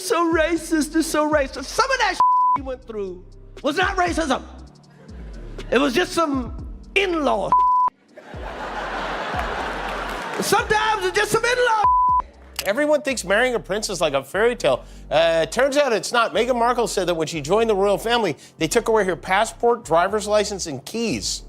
so racist, they're so racist. Some of that he went through was not racism. It was just some in-law. Sometimes it's just some in-law. Everyone thinks marrying a prince is like a fairy tale. Turns out it's not. Meghan Markle said that when she joined the royal family, they took away her passport, driver's license, and keys.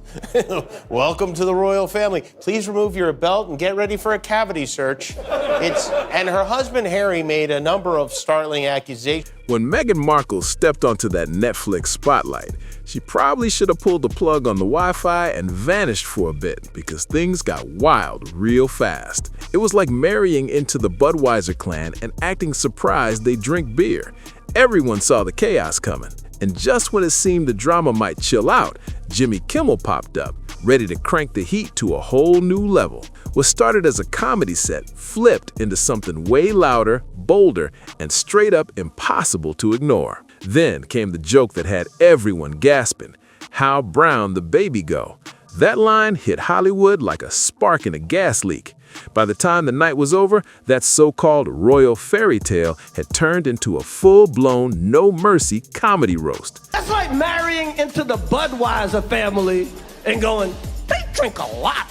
Welcome to the royal family. Please remove your belt and get ready for a cavity search. And her husband, Harry, made a number of startling accusations. When Meghan Markle stepped onto that Netflix spotlight, she probably should have pulled the plug on the Wi-Fi and vanished for a bit because things got wild real fast. It was like marrying into the Budweiser clan and acting surprised they drink beer. Everyone saw the chaos coming. And just when it seemed the drama might chill out, Jimmy Kimmel popped up, ready to crank the heat to a whole new level. What started as a comedy set flipped into something way louder, bolder, and straight up impossible to ignore. Then came the joke that had everyone gasping, "How brown the baby go?" That line hit Hollywood like a spark in a gas leak. By the time the night was over, that so-called royal fairy tale had turned into a full-blown, no-mercy comedy roast. That's like marrying into the Budweiser family and going, they drink a lot.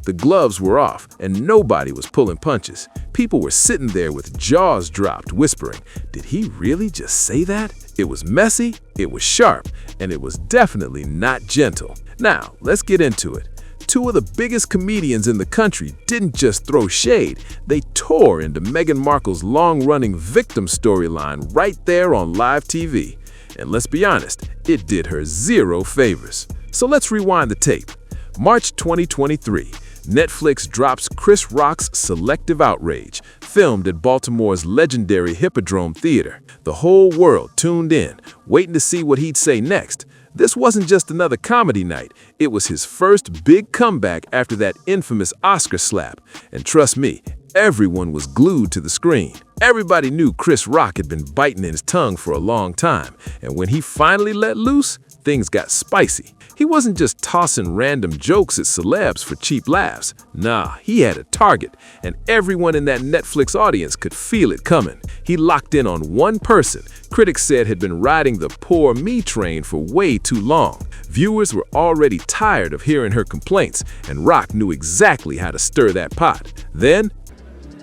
The gloves were off, and nobody was pulling punches. People were sitting there with jaws dropped, whispering, "Did he really just say that?" It was messy, it was sharp, and it was definitely not gentle. Now, let's get into it. Two of the biggest comedians in the country didn't just throw shade, they tore into Meghan Markle's long-running victim storyline right there on live TV. And let's be honest, it did her zero favors. So let's rewind the tape. March 2023, Netflix drops Chris Rock's Selective Outrage, filmed at Baltimore's legendary Hippodrome Theater. The whole world tuned in, waiting to see what he'd say next. This wasn't just another comedy night, it was his first big comeback after that infamous Oscar slap. And trust me, everyone was glued to the screen. Everybody knew Chris Rock had been biting his tongue for a long time, and when he finally let loose, things got spicy. He wasn't just tossing random jokes at celebs for cheap laughs. Nah, he had a target, and everyone in that Netflix audience could feel it coming. He locked in on one person critics said had been riding the poor me train for way too long. Viewers were already tired of hearing her complaints, and Rock knew exactly how to stir that pot. Then,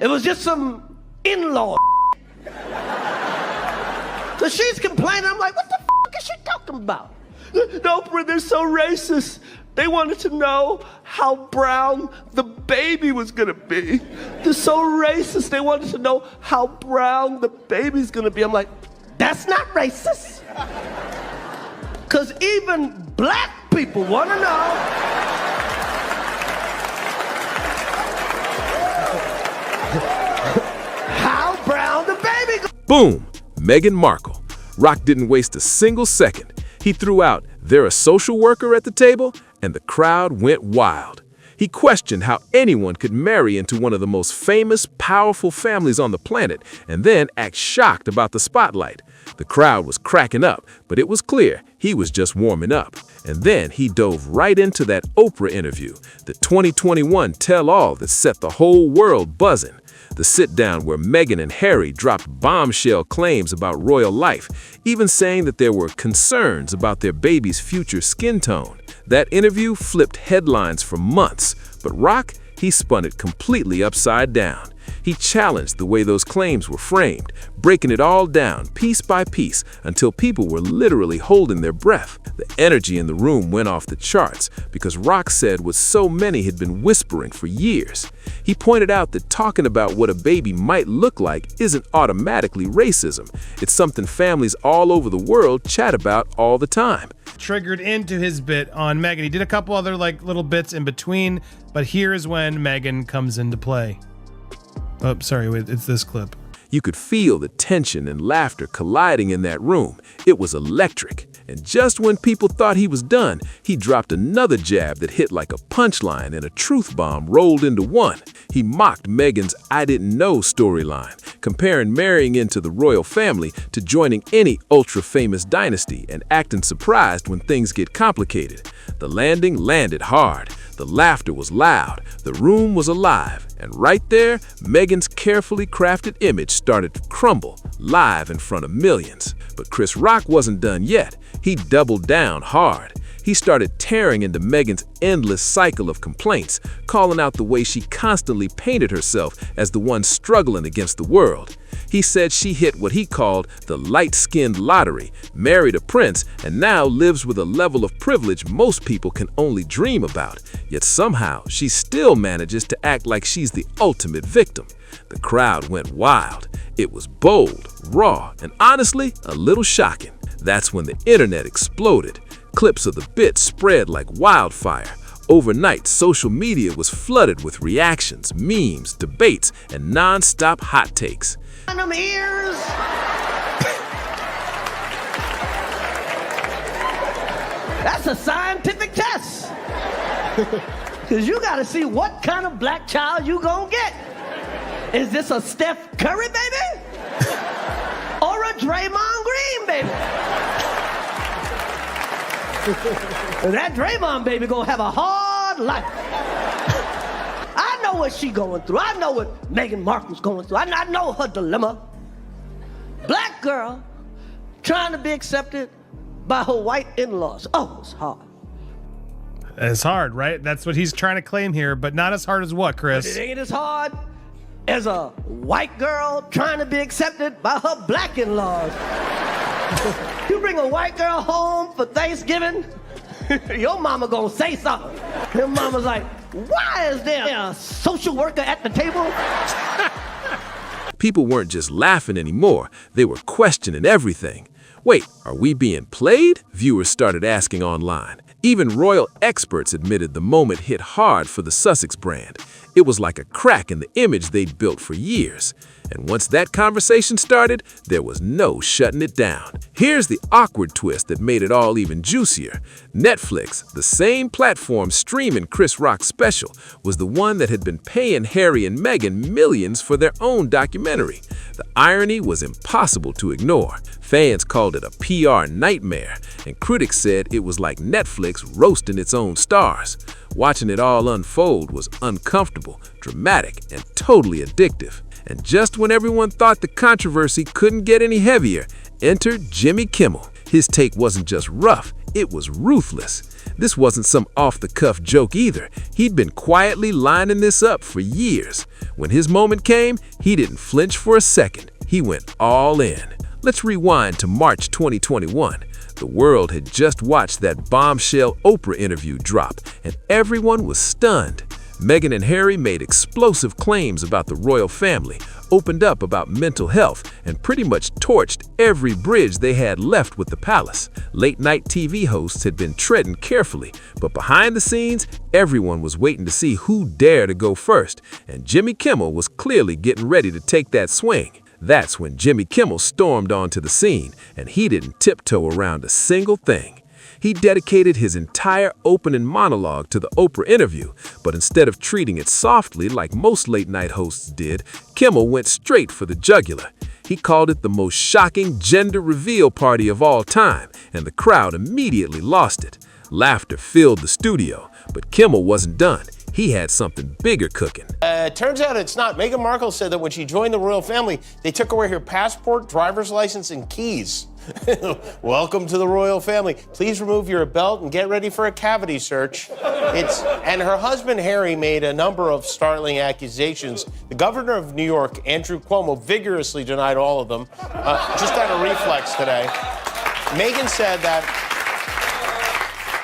it was just some in-law. Cause she's complaining, I'm like, what the is she talking about? Oprah, they're so racist. They wanted to know how brown the baby was gonna be. They're so racist. They wanted to know how brown the baby's gonna be. I'm like, that's not racist. Cause even black people wanna know how brown the baby gonna be. Boom! Meghan Markle. Rock didn't waste a single second. He threw out, "They're a social worker at the table," and the crowd went wild. He questioned how anyone could marry into one of the most famous, powerful families on the planet and then act shocked about the spotlight. The crowd was cracking up, but it was clear he was just warming up. And then he dove right into that Oprah interview, the 2021 tell-all that set the whole world buzzing. The sit-down where Meghan and Harry dropped bombshell claims about royal life, even saying that there were concerns about their baby's future skin tone. That interview flipped headlines for months, but Rock, he spun it completely upside down. He challenged the way those claims were framed, breaking it all down piece by piece until people were literally holding their breath. The energy in the room went off the charts because Rock said what so many had been whispering for years. He pointed out that talking about what a baby might look like isn't automatically racism. It's something families all over the world chat about all the time. Triggered into his bit on Meghan. He did a couple other little bits in between, but here is when Meghan comes into play. Oh, sorry, it's this clip. You could feel the tension and laughter colliding in that room. It was electric. And just when people thought he was done, he dropped another jab that hit like a punchline, and a truth bomb rolled into one. He mocked Meghan's "I didn't know" storyline, comparing marrying into the royal family to joining any ultra-famous dynasty and acting surprised when things get complicated. The landing landed hard. The laughter was loud. The room was alive. And right there, Meghan's carefully crafted image started to crumble live in front of millions. But Chris Rock wasn't done yet. He doubled down hard. He started tearing into Meghan's endless cycle of complaints, calling out the way she constantly painted herself as the one struggling against the world. He said she hit what he called the light-skinned lottery, married a prince, and now lives with a level of privilege most people can only dream about. Yet somehow, she still manages to act like she's the ultimate victim. The crowd went wild. It was bold, raw, and honestly, a little shocking. That's when the internet exploded. Clips of the bit spread like wildfire. Overnight, social media was flooded with reactions, memes, debates, and non-stop hot takes. On them ears. That's a scientific test. Because you got to see what kind of black child you gonna get. Is this a Steph Curry, baby? Or a Draymond Green, baby? And that Draymond baby gonna have a hard life. I know what she going through. I know what Meghan Markle's going through. I know her dilemma. Black girl trying to be accepted by her white in-laws. Oh, it's hard. It's hard, right? That's what he's trying to claim here, but not as hard as what, Chris? It ain't as hard as a white girl trying to be accepted by her black in-laws. You bring a white girl home for Thanksgiving, your mama gonna say something. Your mama's like, why is there a social worker at the table? People weren't just laughing anymore, they were questioning everything. Wait, are we being played? Viewers started asking online. Even royal experts admitted the moment hit hard for the Sussex brand. It was like a crack in the image they'd built for years. And once that conversation started, there was no shutting it down. Here's the awkward twist that made it all even juicier. Netflix, the same platform streaming Chris Rock's special, was the one that had been paying Harry and Meghan millions for their own documentary. The irony was impossible to ignore. Fans called it a PR nightmare, and critics said it was like Netflix roasting its own stars. Watching it all unfold was uncomfortable, dramatic, and totally addictive. And just when everyone thought the controversy couldn't get any heavier, entered Jimmy Kimmel. His take wasn't just rough, it was ruthless. This wasn't some off-the-cuff joke either. He'd been quietly lining this up for years. When his moment came, he didn't flinch for a second. He went all in. Let's rewind to March 2021. The world had just watched that bombshell Oprah interview drop, and everyone was stunned. Meghan and Harry made explosive claims about the royal family, opened up about mental health, and pretty much torched every bridge they had left with the palace. Late-night TV hosts had been treading carefully, but behind the scenes, everyone was waiting to see who dared to go first, and Jimmy Kimmel was clearly getting ready to take that swing. That's when Jimmy Kimmel stormed onto the scene, and he didn't tiptoe around a single thing. He dedicated his entire opening monologue to the Oprah interview, but instead of treating it softly like most late-night hosts did, Kimmel went straight for the jugular. He called it the most shocking gender reveal party of all time, and the crowd immediately lost it. Laughter filled the studio, but Kimmel wasn't done. He had something bigger cooking. Turns out it's not. Meghan Markle said that when she joined the royal family, they took away her passport, driver's license, and keys. Welcome to the royal family. Please remove your belt and get ready for a cavity search. And her husband, Harry, made a number of startling accusations. The governor of New York, Andrew Cuomo, vigorously denied all of them. Just had a reflex today. Meghan said that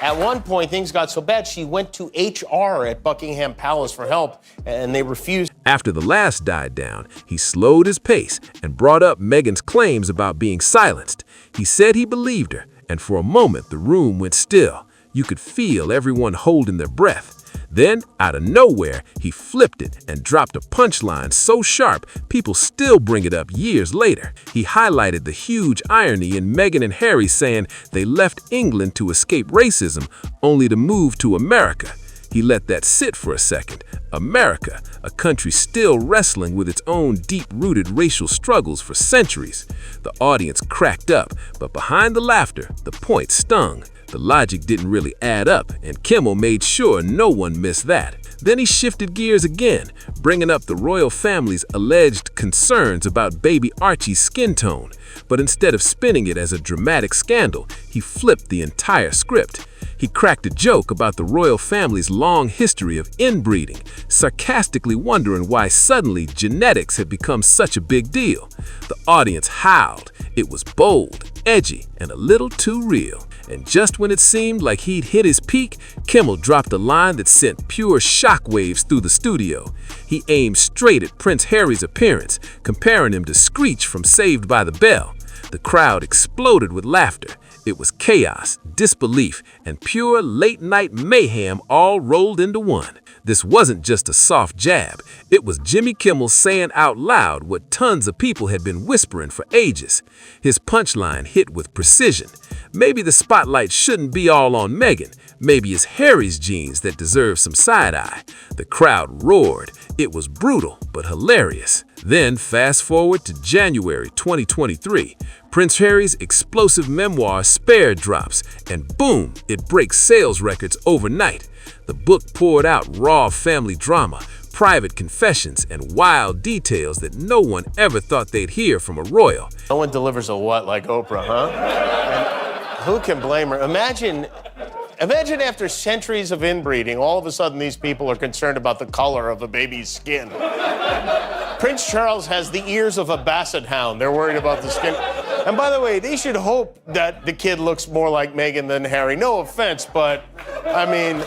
at one point, things got so bad, she went to HR at Buckingham Palace for help, and they refused. After the last died down, he slowed his pace and brought up Meghan's claims about being silenced. He said he believed her, and for a moment, the room went still. You could feel everyone holding their breath. Then, out of nowhere, he flipped it and dropped a punchline so sharp, people still bring it up years later. He highlighted the huge irony in Meghan and Harry saying they left England to escape racism, only to move to America. He let that sit for a second. America, a country still wrestling with its own deep-rooted racial struggles for centuries. The audience cracked up, but behind the laughter, the point stung. The logic didn't really add up, and Kimmel made sure no one missed that. Then he shifted gears again, bringing up the royal family's alleged concerns about baby Archie's skin tone. But instead of spinning it as a dramatic scandal, he flipped the entire script. He cracked a joke about the royal family's long history of inbreeding, sarcastically wondering why suddenly genetics had become such a big deal. The audience howled. It was bold, edgy, and a little too real. And just when it seemed like he'd hit his peak, Kimmel dropped a line that sent pure shockwaves through the studio. He aimed straight at Prince Harry's appearance, comparing him to Screech from Saved by the Bell. The crowd exploded with laughter. It was chaos, disbelief, and pure late-night mayhem all rolled into one. This wasn't just a soft jab. It was Jimmy Kimmel saying out loud what tons of people had been whispering for ages. His punchline hit with precision. Maybe the spotlight shouldn't be all on Meghan. Maybe it's Harry's genes that deserve some side-eye. The crowd roared. It was brutal, but hilarious. Then, fast forward to January 2023. Prince Harry's explosive memoir Spare drops, and boom, it breaks sales records overnight. The book poured out raw family drama, private confessions, and wild details that no one ever thought they'd hear from a royal. No one delivers a what like Oprah, huh? And who can blame her? Imagine after centuries of inbreeding, all of a sudden these people are concerned about the color of a baby's skin. Prince Charles has the ears of a basset hound. They're worried about the skin. And by the way, they should hope that the kid looks more like Meghan than Harry. No offense, but I mean,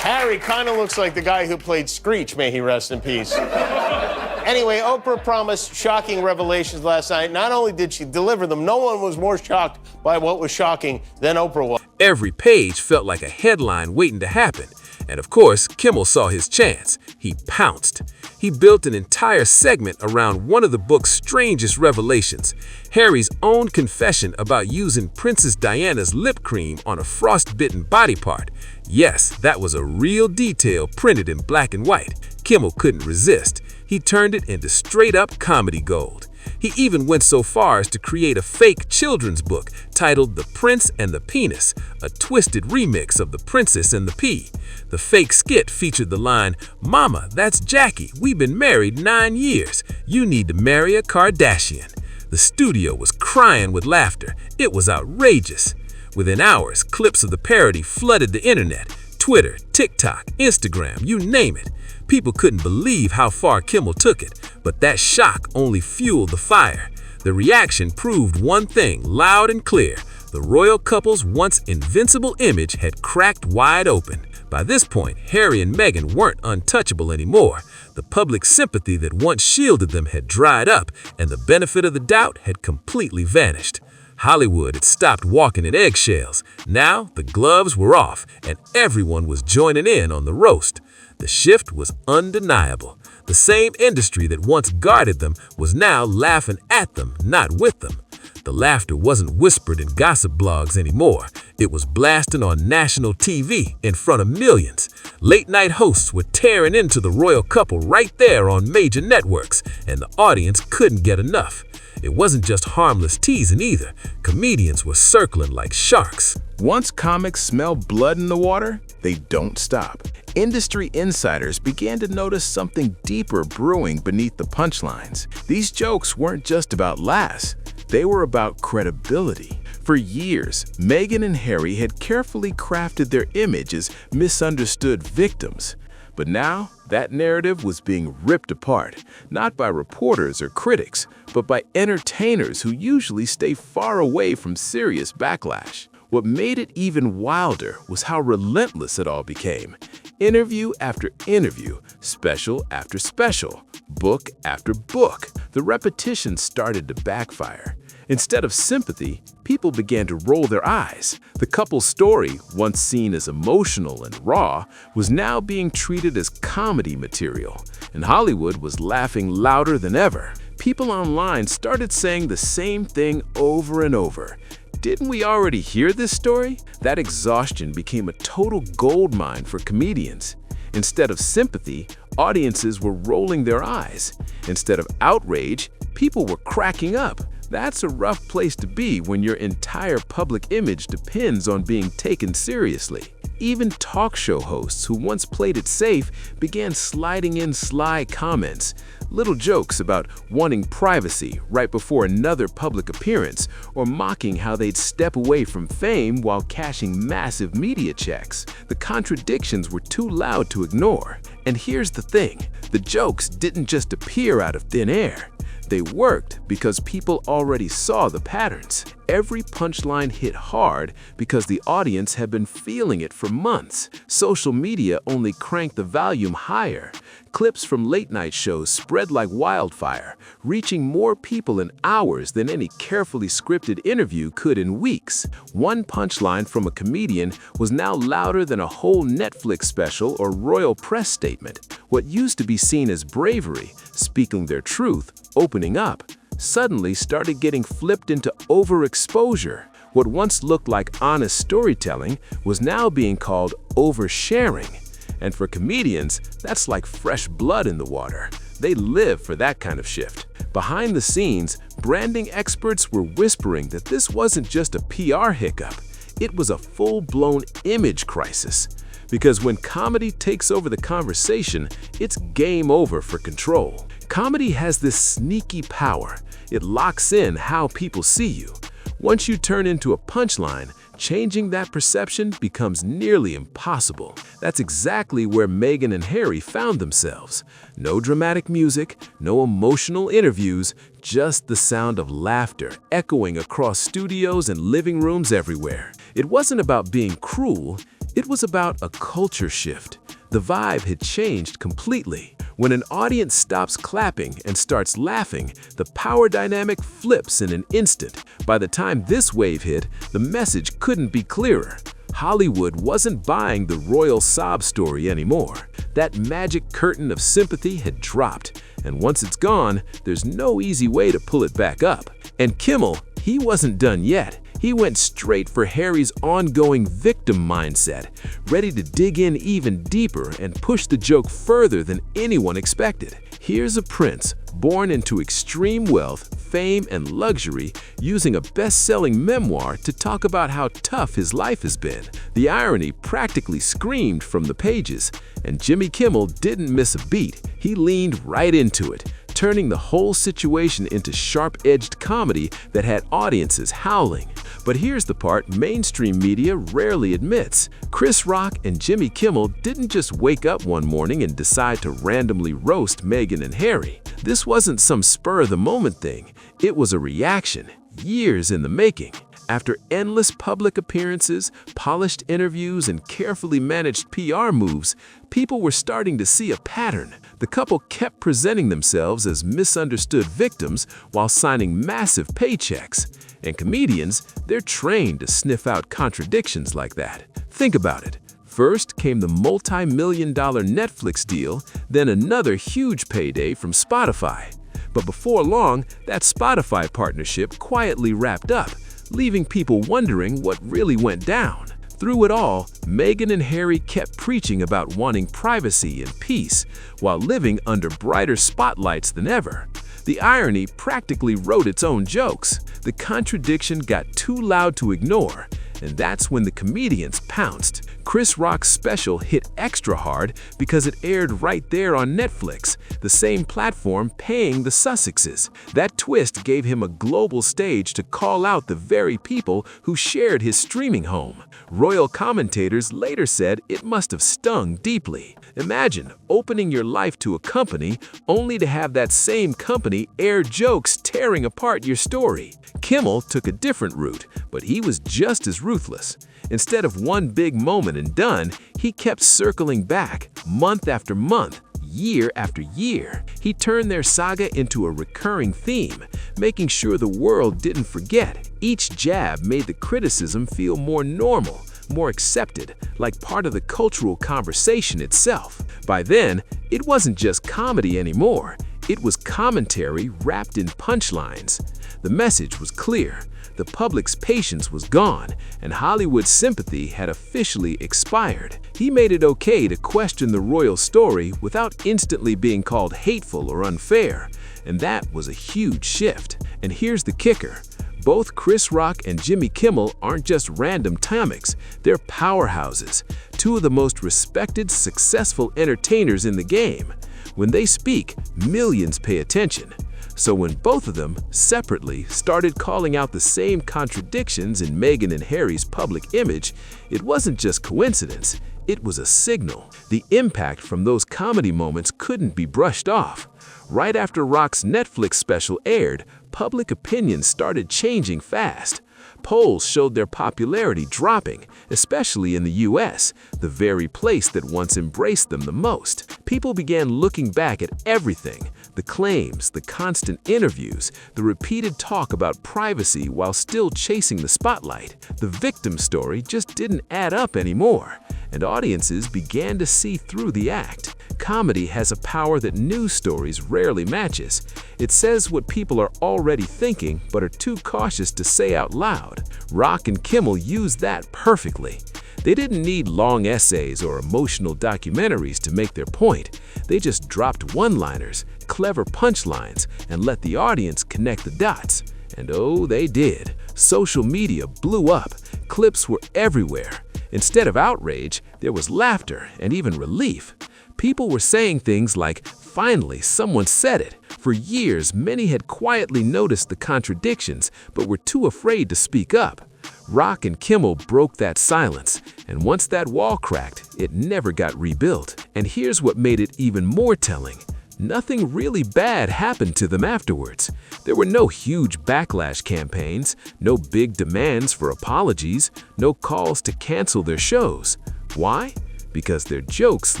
Harry kind of looks like the guy who played Screech, may he rest in peace. Anyway, Oprah promised shocking revelations last night. Not only did she deliver them, no one was more shocked by what was shocking than Oprah was. Every page felt like a headline waiting to happen. And of course, Kimmel saw his chance. He pounced. He built an entire segment around one of the book's strangest revelations, Harry's own confession about using Princess Diana's lip cream on a frostbitten body part. Yes, that was a real detail printed in black and white. Kimmel couldn't resist. He turned it into straight-up comedy gold. He even went so far as to create a fake children's book titled The Prince and the Penis, a twisted remix of The Princess and the Pea. The fake skit featured the line, "Mama, that's Jackie. We've been married 9 years. You need to marry a Kardashian." The studio was crying with laughter. It was outrageous. Within hours, clips of the parody flooded the internet. Twitter, TikTok, Instagram, you name it. People couldn't believe how far Kimmel took it, but that shock only fueled the fire. The reaction proved one thing loud and clear. The royal couple's once invincible image had cracked wide open. By this point, Harry and Meghan weren't untouchable anymore. The public sympathy that once shielded them had dried up, and the benefit of the doubt had completely vanished. Hollywood had stopped walking in eggshells. Now the gloves were off, and everyone was joining in on the roast. The shift was undeniable. The same industry that once guarded them was now laughing at them, not with them. The laughter wasn't whispered in gossip blogs anymore. It was blasting on national TV in front of millions. Late-night hosts were tearing into the royal couple right there on major networks, and the audience couldn't get enough. It wasn't just harmless teasing either. Comedians were circling like sharks. Once comics smell blood in the water, they don't stop. Industry insiders began to notice something deeper brewing beneath the punchlines. These jokes weren't just about laughs. They were about credibility. For years, Meghan and Harry had carefully crafted their image as misunderstood victims. But now, that narrative was being ripped apart, not by reporters or critics, but by entertainers who usually stay far away from serious backlash. What made it even wilder was how relentless it all became. Interview after interview, special after special, book after book. The repetition started to backfire. Instead of sympathy, people began to roll their eyes. The couple's story, once seen as emotional and raw, was now being treated as comedy material, and Hollywood was laughing louder than ever. People online started saying the same thing over and over. Didn't we already hear this story? That exhaustion became a total goldmine for comedians. Instead of sympathy, audiences were rolling their eyes. Instead of outrage, people were cracking up. That's a rough place to be when your entire public image depends on being taken seriously. Even talk show hosts who once played it safe began sliding in sly comments, little jokes about wanting privacy right before another public appearance, or mocking how they'd step away from fame while cashing massive media checks. The contradictions were too loud to ignore. And here's the thing, the jokes didn't just appear out of thin air. They worked because people already saw the patterns. Every punchline hit hard because the audience had been feeling it for months. Social media only cranked the volume higher. Clips from late-night shows spread like wildfire, reaching more people in hours than any carefully scripted interview could in weeks. One punchline from a comedian was now louder than a whole Netflix special or royal press statement. What used to be seen as bravery, speaking their truth, opening up, suddenly started getting flipped into overexposure. What once looked like honest storytelling was now being called oversharing. And for comedians, that's like fresh blood in the water. They live for that kind of shift. Behind the scenes, branding experts were whispering that this wasn't just a PR hiccup. It was a full-blown image crisis. Because when comedy takes over the conversation, it's game over for control. Comedy has this sneaky power. It locks in how people see you. Once you turn into a punchline, changing that perception becomes nearly impossible. That's exactly where Meghan and Harry found themselves. No dramatic music, no emotional interviews, just the sound of laughter echoing across studios and living rooms everywhere. It wasn't about being cruel, it was about a culture shift. The vibe had changed completely. When an audience stops clapping and starts laughing, the power dynamic flips in an instant. By the time this wave hit, the message couldn't be clearer. Hollywood wasn't buying the royal sob story anymore. That magic curtain of sympathy had dropped, and once it's gone, there's no easy way to pull it back up. And Kimmel, he wasn't done yet. He went straight for Harry's ongoing victim mindset, ready to dig in even deeper and push the joke further than anyone expected. Here's a prince, born into extreme wealth, fame, and luxury, using a best-selling memoir to talk about how tough his life has been. The irony practically screamed from the pages, and Jimmy Kimmel didn't miss a beat. He leaned right into it, turning the whole situation into sharp-edged comedy that had audiences howling. But here's the part mainstream media rarely admits. Chris Rock and Jimmy Kimmel didn't just wake up one morning and decide to randomly roast Meghan and Harry. This wasn't some spur-of-the-moment thing. It was a reaction, years in the making. After endless public appearances, polished interviews, and carefully managed PR moves, people were starting to see a pattern. The couple kept presenting themselves as misunderstood victims while signing massive paychecks. And comedians, they're trained to sniff out contradictions like that. Think about it. First came the multi-million-dollar Netflix deal, then another huge payday from Spotify. But before long, that Spotify partnership quietly wrapped up, leaving people wondering what really went down. Through it all, Meghan and Harry kept preaching about wanting privacy and peace, while living under brighter spotlights than ever. The irony practically wrote its own jokes. The contradiction got too loud to ignore, and that's when the comedians pounced. Chris Rock's special hit extra hard because it aired right there on Netflix, the same platform paying the Sussexes. That twist gave him a global stage to call out the very people who shared his streaming home. Royal commentators later said it must have stung deeply. Imagine opening your life to a company only to have that same company air jokes tearing apart your story. Kimmel took a different route, but he was just as ruthless. Instead of one big moment and done, he kept circling back, month after month, year after year. He turned their saga into a recurring theme, making sure the world didn't forget. Each jab made the criticism feel more normal, more accepted, like part of the cultural conversation itself. By then, it wasn't just comedy anymore. It was commentary wrapped in punchlines. The message was clear. The public's patience was gone, and Hollywood's sympathy had officially expired. He made it okay to question the royal story without instantly being called hateful or unfair. and that was a huge shift. And here's the kicker. Both Chris Rock and Jimmy Kimmel aren't just random comics, they're powerhouses, two of the most respected, successful entertainers in the game. When they speak, millions pay attention. So when both of them, separately, started calling out the same contradictions in Meghan and Harry's public image, it wasn't just coincidence, it was a signal. The impact from those comedy moments couldn't be brushed off. Right after Rock's Netflix special aired, public opinion started changing fast. Polls showed their popularity dropping, especially in the US, the very place that once embraced them the most. People began looking back at everything, the claims, the constant interviews, the repeated talk about privacy while still chasing the spotlight. The victim story just didn't add up anymore, and audiences began to see through the act. Comedy has a power that news stories rarely matches. It says what people are already thinking but are too cautious to say out loud. Rock and Kimmel used that perfectly. They didn't need long essays or emotional documentaries to make their point. They just dropped one-liners, clever punchlines, and let the audience connect the dots. And oh, they did. Social media blew up. Clips were everywhere. Instead of outrage, there was laughter and even relief. People were saying things like, "Finally, someone said it." For years, many had quietly noticed the contradictions, but were too afraid to speak up. Rock and Kimmel broke that silence, and once that wall cracked, it never got rebuilt. And here's what made it even more telling. Nothing really bad happened to them afterwards. There were no huge backlash campaigns, no big demands for apologies, no calls to cancel their shows. Why? Because their jokes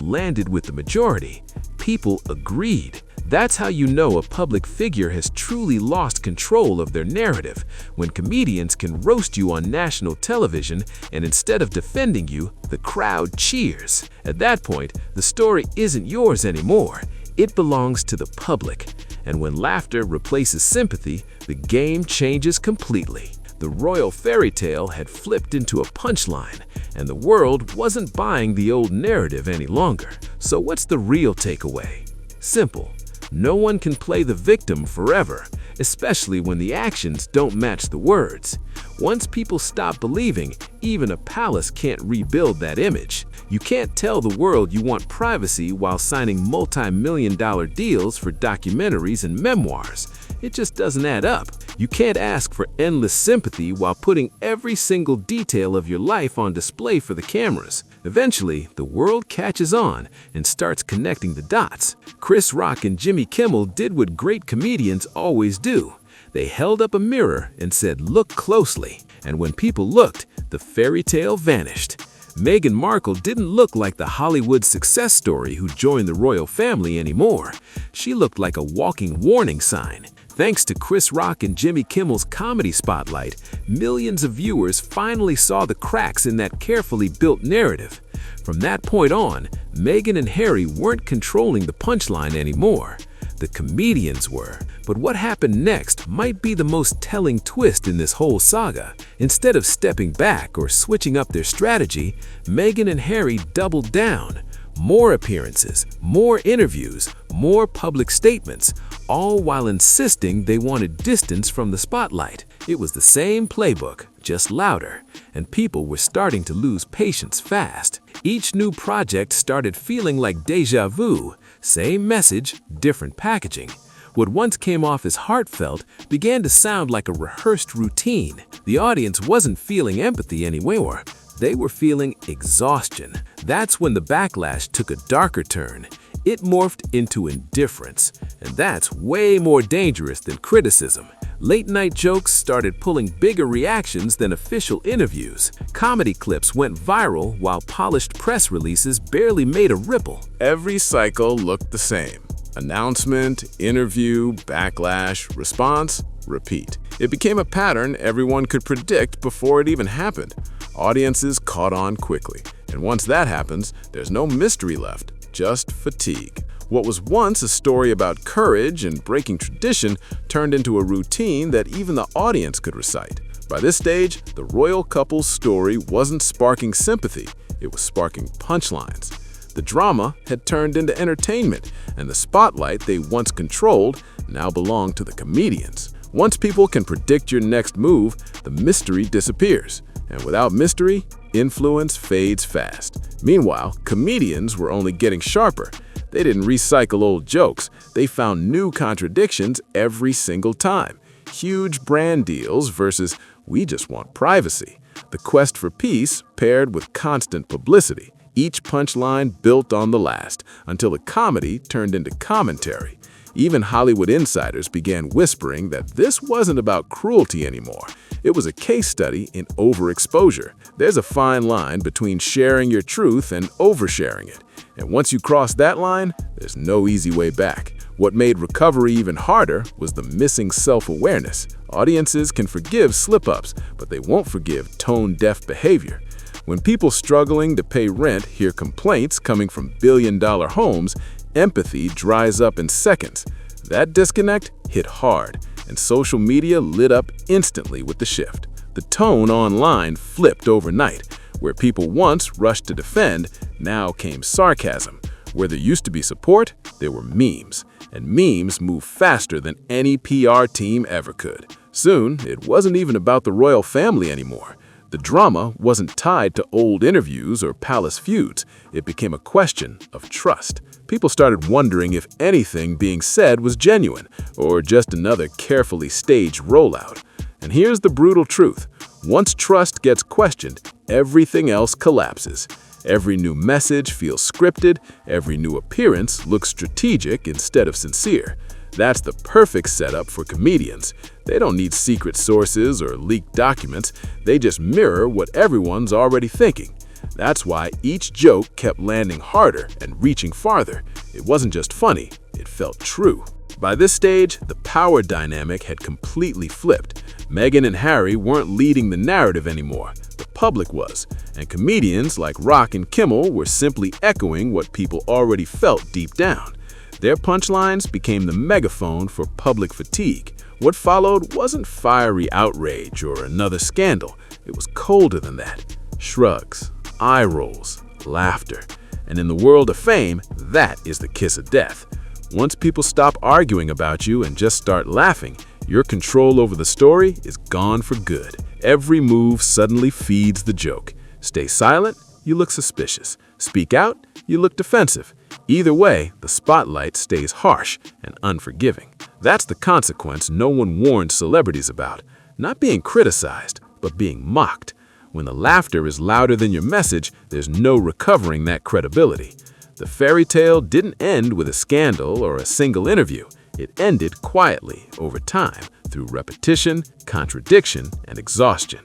landed with the majority. People agreed. That's how you know a public figure has truly lost control of their narrative, when comedians can roast you on national television and instead of defending you, the crowd cheers. At that point, the story isn't yours anymore. It belongs to the public. And when laughter replaces sympathy, the game changes completely. The royal fairy tale had flipped into a punchline, and the world wasn't buying the old narrative any longer. So what's the real takeaway? Simple. No one can play the victim forever, especially when the actions don't match the words. Once people stop believing, even a palace can't rebuild that image. You can't tell the world you want privacy while signing multi-million-dollar deals for documentaries and memoirs. It just doesn't add up. You can't ask for endless sympathy while putting every single detail of your life on display for the cameras. Eventually, the world catches on and starts connecting the dots. Chris Rock and Jimmy Kimmel did what great comedians always do. They held up a mirror and said, "Look closely." And when people looked, the fairy tale vanished. Meghan Markle didn't look like the Hollywood success story who joined the royal family anymore. She looked like a walking warning sign. Thanks to Chris Rock and Jimmy Kimmel's comedy spotlight, millions of viewers finally saw the cracks in that carefully built narrative. From that point on, Meghan and Harry weren't controlling the punchline anymore. The comedians were. But what happened next might be the most telling twist in this whole saga. Instead of stepping back or switching up their strategy, Meghan and Harry doubled down. More appearances, more interviews, more public statements, all while insisting they wanted distance from the spotlight. It was the same playbook, just louder, and people were starting to lose patience fast. Each new project started feeling like deja vu. Same message, different packaging. What once came off as heartfelt began to sound like a rehearsed routine. The audience wasn't feeling empathy anymore. They were feeling exhaustion. That's when the backlash took a darker turn. It morphed into indifference, and that's way more dangerous than criticism. Late-night jokes started pulling bigger reactions than official interviews. Comedy clips went viral while polished press releases barely made a ripple. Every cycle looked the same. Announcement, interview, backlash, response, repeat. It became a pattern everyone could predict before it even happened. Audiences caught on quickly, and once that happens, there's no mystery left, just fatigue. What was once a story about courage and breaking tradition turned into a routine that even the audience could recite. By this stage, the royal couple's story wasn't sparking sympathy, it was sparking punchlines. The drama had turned into entertainment, and the spotlight they once controlled now belonged to the comedians. Once people can predict your next move, the mystery disappears. And without mystery, influence fades fast. Meanwhile, comedians were only getting sharper. They didn't recycle old jokes. They found new contradictions every single time. Huge brand deals versus we just want privacy. The quest for peace paired with constant publicity. Each punchline built on the last, until the comedy turned into commentary. Even Hollywood insiders began whispering that this wasn't about cruelty anymore. It was a case study in overexposure. There's a fine line between sharing your truth and oversharing it. And once you cross that line, there's no easy way back. What made recovery even harder was the missing self-awareness. Audiences can forgive slip-ups, but they won't forgive tone-deaf behavior. When people struggling to pay rent hear complaints coming from billion-dollar homes, empathy dries up in seconds. That disconnect hit hard, and social media lit up instantly with the shift. The tone online flipped overnight. Where people once rushed to defend, now came sarcasm. Where there used to be support, there were memes. And memes move faster than any PR team ever could. Soon, it wasn't even about the royal family anymore. The drama wasn't tied to old interviews or palace feuds. It became a question of trust. People started wondering if anything being said was genuine or just another carefully staged rollout. And here's the brutal truth. Once trust gets questioned, everything else collapses. Every new message feels scripted, every new appearance looks strategic instead of sincere. That's the perfect setup for comedians. They don't need secret sources or leaked documents, they just mirror what everyone's already thinking. That's why each joke kept landing harder and reaching farther. It wasn't just funny, it felt true. By this stage, the power dynamic had completely flipped. Meghan and Harry weren't leading the narrative anymore. The public was, and comedians like Rock and Kimmel were simply echoing what people already felt deep down. Their punchlines became the megaphone for public fatigue. What followed wasn't fiery outrage or another scandal. It was colder than that. Shrugs, eye rolls, laughter. And in the world of fame, that is the kiss of death. Once people stop arguing about you and just start laughing, your control over the story is gone for good. Every move suddenly feeds the joke. Stay silent, you look suspicious. Speak out, you look defensive. Either way, the spotlight stays harsh and unforgiving. That's the consequence no one warned celebrities about. Not being criticized, but being mocked. When the laughter is louder than your message, there's no recovering that credibility. The fairy tale didn't end with a scandal or a single interview. It ended quietly over time through repetition, contradiction, and exhaustion.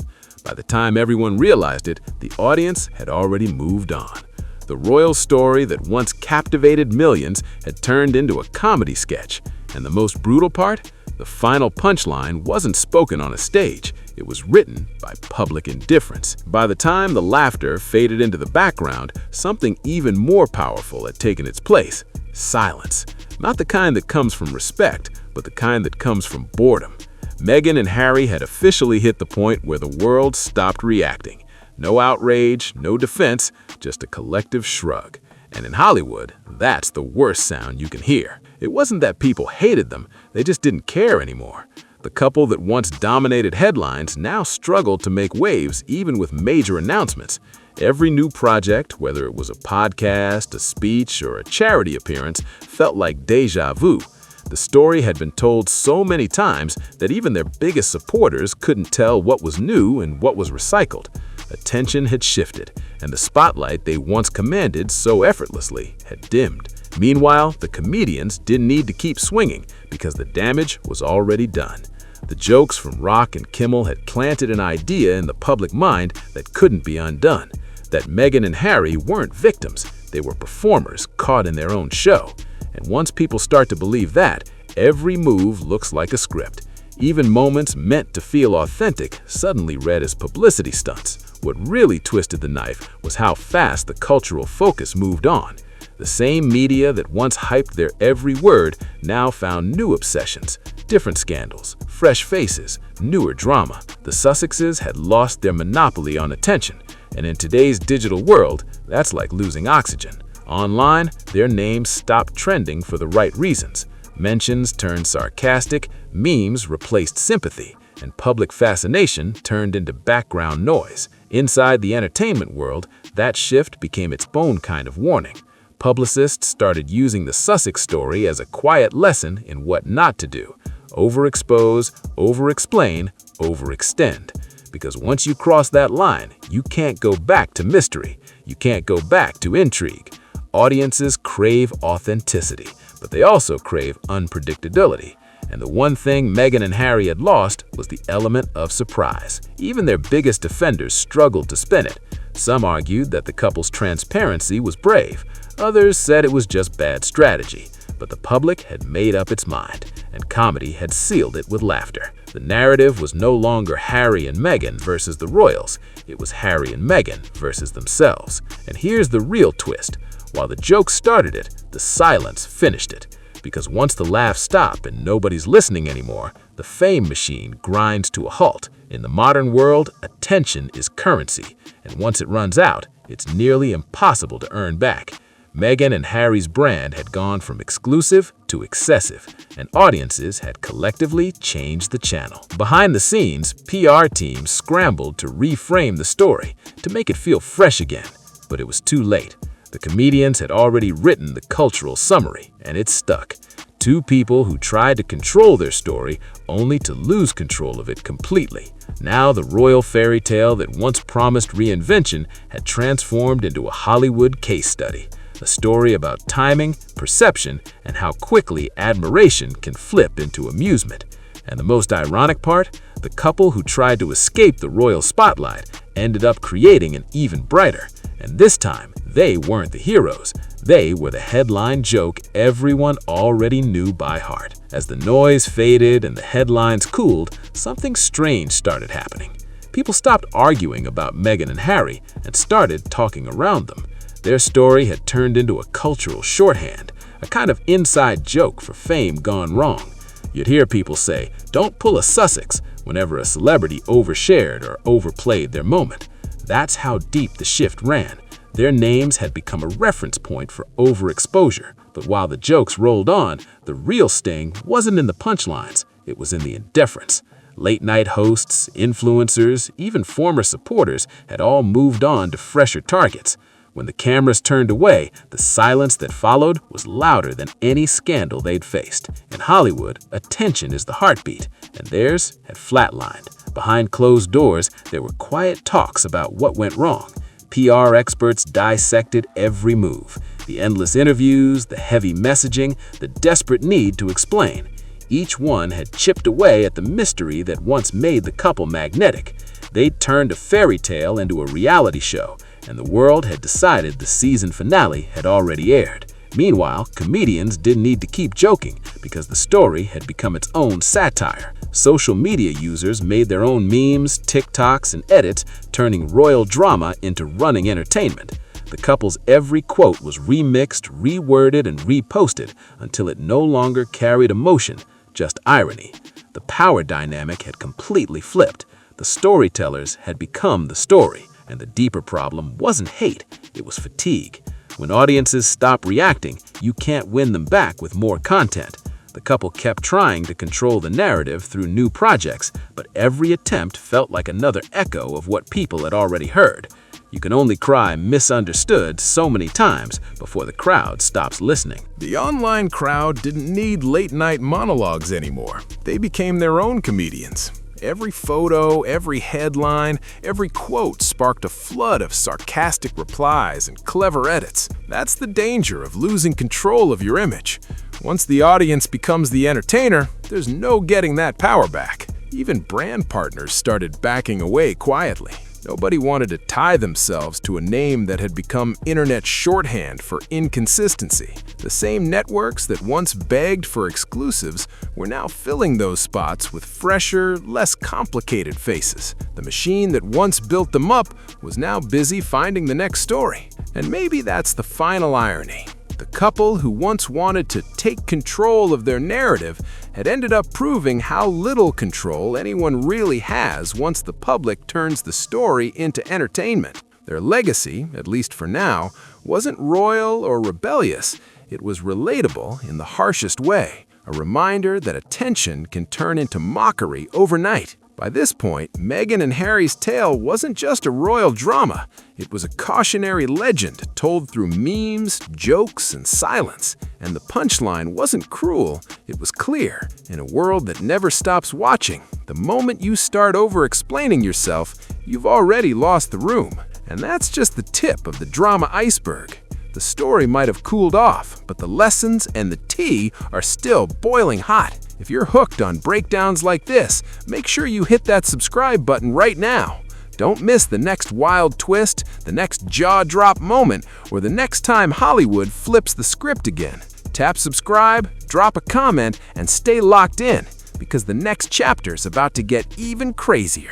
By the time everyone realized it, the audience had already moved on. The royal story that once captivated millions had turned into a comedy sketch. And the most brutal part? The final punchline wasn't spoken on a stage. It was written by public indifference. By the time the laughter faded into the background, something even more powerful had taken its place. Silence. Not the kind that comes from respect, but the kind that comes from boredom. Meghan and Harry had officially hit the point where the world stopped reacting. No outrage, no defense, just a collective shrug. And in Hollywood, that's the worst sound you can hear. It wasn't that people hated them, they just didn't care anymore. The couple that once dominated headlines now struggled to make waves even with major announcements. Every new project, whether it was a podcast, a speech, or a charity appearance, felt like déjà vu. The story had been told so many times that even their biggest supporters couldn't tell what was new and what was recycled. Attention had shifted, and the spotlight they once commanded so effortlessly had dimmed. Meanwhile, the comedians didn't need to keep swinging because the damage was already done. The jokes from Rock and Kimmel had planted an idea in the public mind that couldn't be undone. That Meghan and Harry weren't victims, they were performers caught in their own show. And once people start to believe that, every move looks like a script. Even moments meant to feel authentic suddenly read as publicity stunts. What really twisted the knife was how fast the cultural focus moved on. The same media that once hyped their every word now found new obsessions, different scandals, fresh faces, newer drama. The Sussexes had lost their monopoly on attention, and in today's digital world, that's like losing oxygen. Online, their names stopped trending for the right reasons. Mentions turned sarcastic, memes replaced sympathy, and public fascination turned into background noise. Inside the entertainment world, that shift became its own kind of warning. Publicists started using the Sussex story as a quiet lesson in what not to do. Overexpose, overexplain, overextend. Because once you cross that line, you can't go back to mystery. You can't go back to intrigue. Audiences crave authenticity, but they also crave unpredictability. And the one thing Meghan and Harry had lost was the element of surprise. Even their biggest defenders struggled to spin it. Some argued that the couple's transparency was brave. Others said it was just bad strategy. But the public had made up its mind, and comedy had sealed it with laughter. The narrative was no longer Harry and Meghan versus the royals. It was Harry and Meghan versus themselves. And here's the real twist. While the joke started it, the silence finished it. Because once the laughs stop and nobody's listening anymore, the fame machine grinds to a halt. In the modern world, attention is currency, and once it runs out, it's nearly impossible to earn back. Meghan and Harry's brand had gone from exclusive to excessive, and audiences had collectively changed the channel. Behind the scenes, PR teams scrambled to reframe the story, to make it feel fresh again, but it was too late. The comedians had already written the cultural summary, and it stuck. Two people who tried to control their story only to lose control of it completely. Now the royal fairy tale that once promised reinvention had transformed into a Hollywood case study. A story about timing, perception, and how quickly admiration can flip into amusement. And the most ironic part, the couple who tried to escape the royal spotlight ended up creating an even brighter. And this time, they weren't the heroes. They were the headline joke everyone already knew by heart. As the noise faded and the headlines cooled, something strange started happening. People stopped arguing about Meghan and Harry and started talking around them. Their story had turned into a cultural shorthand, a kind of inside joke for fame gone wrong. You'd hear people say, "Don't pull a Sussex," whenever a celebrity overshared or overplayed their moment. That's how deep the shift ran. Their names had become a reference point for overexposure. But while the jokes rolled on, the real sting wasn't in the punchlines, it was in the indifference. Late-night hosts, influencers, even former supporters had all moved on to fresher targets. When the cameras turned away, the silence that followed was louder than any scandal they'd faced. In Hollywood, attention is the heartbeat, and theirs had flatlined. Behind closed doors, there were quiet talks about what went wrong. PR experts dissected every move. The endless interviews, the heavy messaging, the desperate need to explain. Each one had chipped away at the mystery that once made the couple magnetic. They'd turned a fairy tale into a reality show, and the world had decided the season finale had already aired. Meanwhile, comedians didn't need to keep joking because the story had become its own satire. Social media users made their own memes, TikToks, and edits, turning royal drama into running entertainment. The couple's every quote was remixed, reworded, and reposted until it no longer carried emotion, just irony. The power dynamic had completely flipped. The storytellers had become the story. And the deeper problem wasn't hate, it was fatigue. When audiences stop reacting, you can't win them back with more content. The couple kept trying to control the narrative through new projects, but every attempt felt like another echo of what people had already heard. You can only cry misunderstood so many times before the crowd stops listening. The online crowd didn't need late-night monologues anymore. They became their own comedians. Every photo, every headline, every quote sparked a flood of sarcastic replies and clever edits. That's the danger of losing control of your image. Once the audience becomes the entertainer, there's no getting that power back. Even brand partners started backing away quietly. Nobody wanted to tie themselves to a name that had become internet shorthand for inconsistency. The same networks that once begged for exclusives were now filling those spots with fresher, less complicated faces. The machine that once built them up was now busy finding the next story. And maybe that's the final irony. The couple who once wanted to take control of their narrative had ended up proving how little control anyone really has once the public turns the story into entertainment. Their legacy, at least for now, wasn't royal or rebellious. It was relatable in the harshest way, a reminder that attention can turn into mockery overnight. By this point, Meghan and Harry's tale wasn't just a royal drama. It was a cautionary legend told through memes, jokes, and silence. And the punchline wasn't cruel, it was clear. In a world that never stops watching, the moment you start over-explaining yourself, you've already lost the room. And that's just the tip of the drama iceberg. The story might have cooled off, but the lessons and the tea are still boiling hot. If you're hooked on breakdowns like this, make sure you hit that subscribe button right now. Don't miss the next wild twist, the next jaw-drop moment, or the next time Hollywood flips the script again. Tap subscribe, drop a comment, and stay locked in, because the next chapter's about to get even crazier.